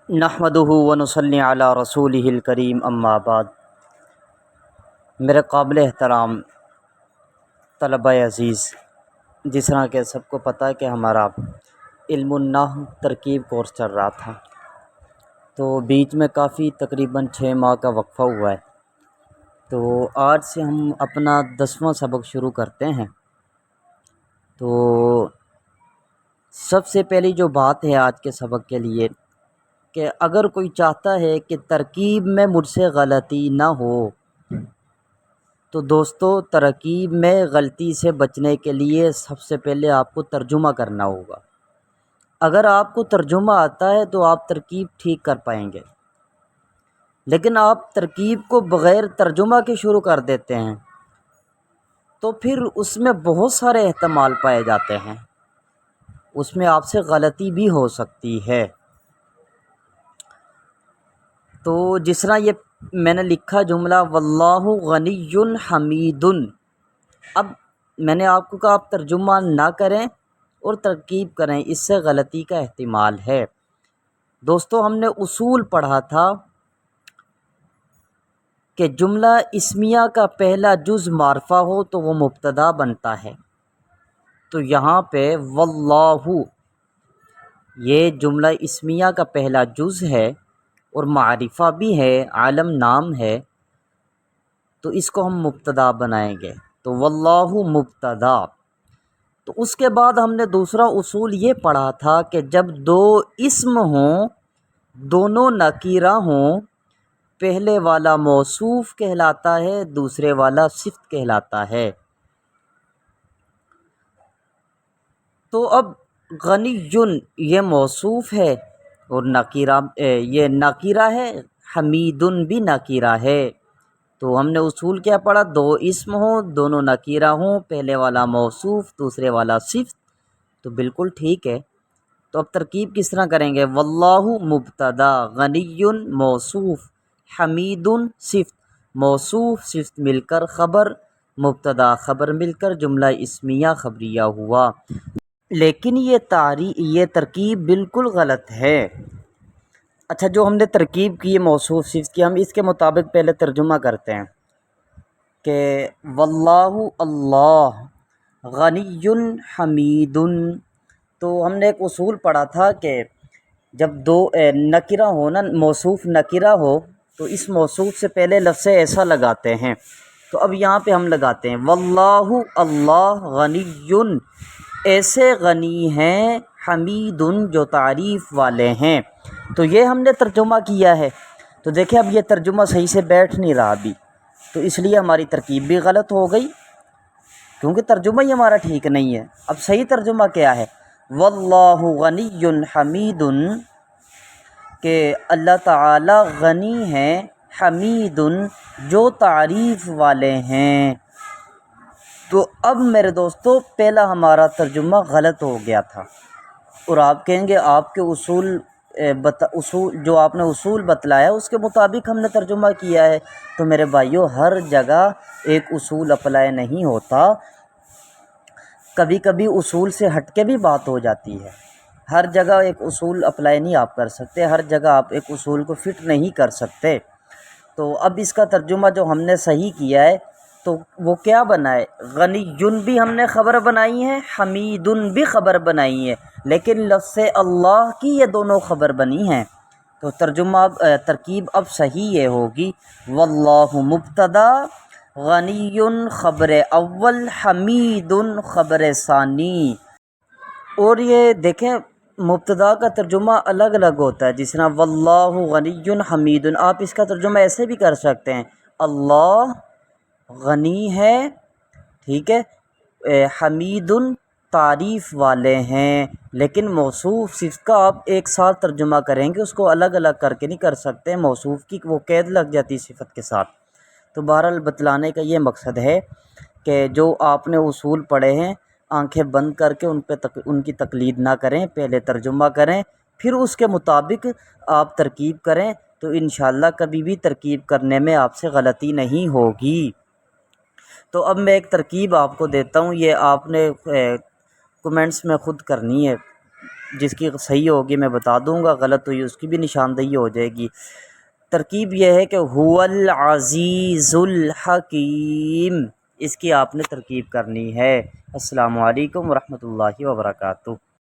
نحمدہ ونصلی علی رسولہ الکریم اما بعد۔ میرے قابل احترام طلبہ عزیز، جس طرح کہ سب کو پتہ ہے کہ ہمارا علم النحو ترکیب کورس چل رہا تھا، تو بیچ میں کافی تقریباً 6 ماہ کا وقفہ ہوا ہے۔ تو آج سے ہم اپنا 10واں سبق شروع کرتے ہیں۔ تو سب سے پہلی جو بات ہے آج کے سبق کے لیے کہ اگر کوئی چاہتا ہے کہ ترکیب میں مجھ سے غلطی نہ ہو، تو دوستو ترکیب میں غلطی سے بچنے کے لیے سب سے پہلے آپ کو ترجمہ کرنا ہوگا۔ اگر آپ کو ترجمہ آتا ہے تو آپ ترکیب ٹھیک کر پائیں گے، لیکن آپ ترکیب کو بغیر ترجمہ کے شروع کر دیتے ہیں تو پھر اس میں بہت سارے احتمال پائے جاتے ہیں، اس میں آپ سے غلطی بھی ہو سکتی ہے۔ تو جس طرح یہ میں نے لکھا جملہ واللہ غنی حمید، اب میں نے آپ کو کہا آپ ترجمہ نہ کریں اور ترکیب کریں، اس سے غلطی کا احتمال ہے۔ دوستو ہم نے اصول پڑھا تھا کہ جملہ اسمیہ کا پہلا جز معرفہ ہو تو وہ مبتدا بنتا ہے۔ تو یہاں پہ واللہ یہ جملہ اسمیہ کا پہلا جز ہے اور معرفہ بھی ہے، عالم نام ہے، تو اس کو ہم مبتدا بنائیں گے، تو واللہ مبتدا۔ تو اس کے بعد ہم نے دوسرا اصول یہ پڑھا تھا کہ جب دو اسم ہوں، دونوں نکیرہ ہوں، پہلے والا موصوف کہلاتا ہے، دوسرے والا صفت کہلاتا ہے۔ تو اب غنی یہ موصوف ہے اور نکیرہ یہ نکیرہ ہے، حمید بھی نکیرہ ہے۔ تو ہم نے اصول کیا پڑھا؟ دو اسم ہوں، دونوں نکیرہ ہوں، پہلے والا موصوف دوسرے والا صفت، تو بالکل ٹھیک ہے۔ تو اب ترکیب کس طرح کریں گے؟ واللہ مبتدا، غنی موصوف، حمید صفت، موصوف صفت مل کر خبر، مبتدا خبر مل کر جملہ اسمیہ خبریہ ہوا۔ لیکن یہ ترکیب بالکل غلط ہے۔ اچھا، جو ہم نے ترکیب کی ہے موصوف صفت کی، ہم اس کے مطابق پہلے ترجمہ کرتے ہیں کہ واللہ اللہ غنی حمید۔ تو ہم نے ایک اصول پڑھا تھا کہ جب دو نکرہ ہو نا، موصوف نکرہ ہو، تو اس موصوف سے پہلے لفظ ایسا لگاتے ہیں۔ تو اب یہاں پہ ہم لگاتے ہیں واللہ اللہ غنی، ایسے غنی ہیں، حمید جو تعریف والے ہیں۔ تو یہ ہم نے ترجمہ کیا ہے۔ تو دیکھیں اب یہ ترجمہ صحیح سے بیٹھ نہیں رہا ابھی، تو اس لیے ہماری ترکیب بھی غلط ہو گئی، کیونکہ ترجمہ ہی ہمارا ٹھیک نہیں ہے۔ اب صحیح ترجمہ کیا ہے؟ واللہ غنی حمید، کہ اللہ تعالی غنی ہیں، حمید جو تعریف والے ہیں۔ تو اب میرے دوستو پہلا ہمارا ترجمہ غلط ہو گیا تھا، اور آپ کہیں گے آپ کے اصول جو آپ نے اصول بتلایا اس کے مطابق ہم نے ترجمہ کیا ہے۔ تو میرے بھائیو، ہر جگہ ایک اصول اپلائی نہیں ہوتا، کبھی کبھی اصول سے ہٹ کے بھی بات ہو جاتی ہے۔ ہر جگہ ایک اصول اپلائی نہیں آپ کر سکتے، ہر جگہ آپ ایک اصول کو فٹ نہیں کر سکتے۔ تو اب اس کا ترجمہ جو ہم نے صحیح کیا ہے تو وہ کیا بنا ہے؟ غنی بھی ہم نے خبر بنائی ہے، حمید بھی خبر بنائی ہے، لیکن لفظ اللہ کی یہ دونوں خبر بنی ہیں۔ تو ترکیب اب صحیح یہ ہوگی واللہ مبتدا، غنی خبر اول، حمید خبر ثانی۔ اور یہ دیکھیں مبتدا کا ترجمہ الگ الگ ہوتا ہے، جس طرح واللہ غنی حمید، آپ اس کا ترجمہ ایسے بھی کر سکتے ہیں اللہ غنی ہے، ٹھیک ہے، حمید تعریف والے ہیں، لیکن موصوف صفت کا آپ ایک ساتھ ترجمہ کریں گے، اس کو الگ الگ کر کے نہیں کر سکتے، موصوف کی وہ قید لگ جاتی صفت کے ساتھ۔ تو بہرحال بتلانے کا یہ مقصد ہے کہ جو آپ نے اصول پڑھے ہیں، آنکھیں بند کر کے ان کی تقلید نہ کریں، پہلے ترجمہ کریں، پھر اس کے مطابق آپ ترکیب کریں، تو انشاءاللہ کبھی بھی ترکیب کرنے میں آپ سے غلطی نہیں ہوگی۔ تو اب میں ایک ترکیب آپ کو دیتا ہوں، یہ آپ نے کومنٹس میں خود کرنی ہے۔ جس کی صحیح ہوگی میں بتا دوں گا، غلط ہوئی اس کی بھی نشاندہی ہو جائے گی۔ ترکیب یہ ہے کہ هو العزیز الحکیم، اس کی آپ نے ترکیب کرنی ہے۔ السلام علیکم ورحمۃ اللہ وبرکاتہ۔